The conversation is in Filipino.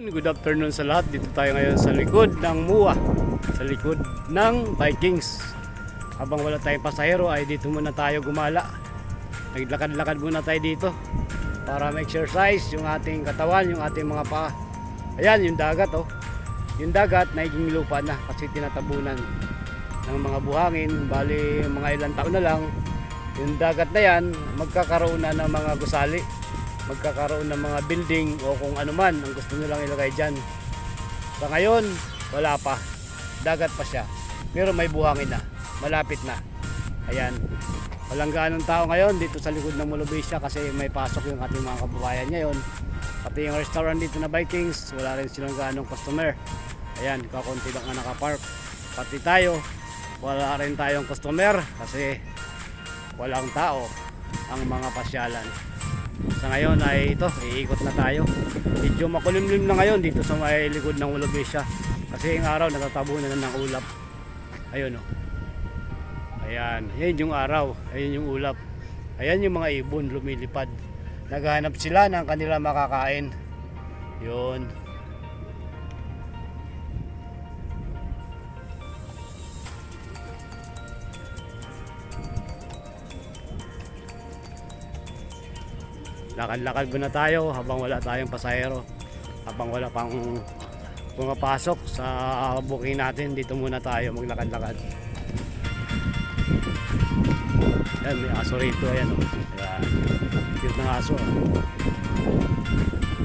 Good afternoon sa lahat. Dito tayo ngayon sa likod ng MUA, sa likod ng Vikings. Habang wala tayong pasahero ay dito muna tayo gumala. Naglakad-lakad muna tayo dito para ma-exercise yung ating katawan, yung ating mga paa. Ayan yung dagat oh. Yung dagat naging lupa na kasi tinatabunan ng mga buhangin. Bali mga ilang taon na lang yung dagat na yan magkakaroon na ng mga gusali, magkakaroon ng mga building o kung ano man ang gusto nilang ilagay dyan. Sa ngayon wala pa, dagat pa siya pero may buhangin na, malapit na. Ayan, walang gaanong tao ngayon dito sa likod ng Molobisya kasi may pasok yung ating mga kababayan ngayon. Pati yung restaurant dito na Vikings, wala rin silang gaanong customer. Ayan, kakunti lang nga nakapark. Pati tayo, wala rin tayong customer kasi walang tao ang mga pasyalan. Sa ngayon ay ito, iikot na tayo. Medyo makulimlim na ngayon dito sa may likod ng Molobisya kasi yung araw natatabunan na ng ulap. Ayun oh. Ayan, yan yung araw, ayun yung ulap. Ayan yung mga ibon lumilipad. Naghahanap sila ng kanila makakain. Yun. Lakad-lakad muna tayo habang wala tayong pasahero. Habang wala pang pumapasok sa booking natin, dito muna tayo maglakad-lakad. Ayan, may aso rito. Ayan, oh. Ayan. Cute ng aso.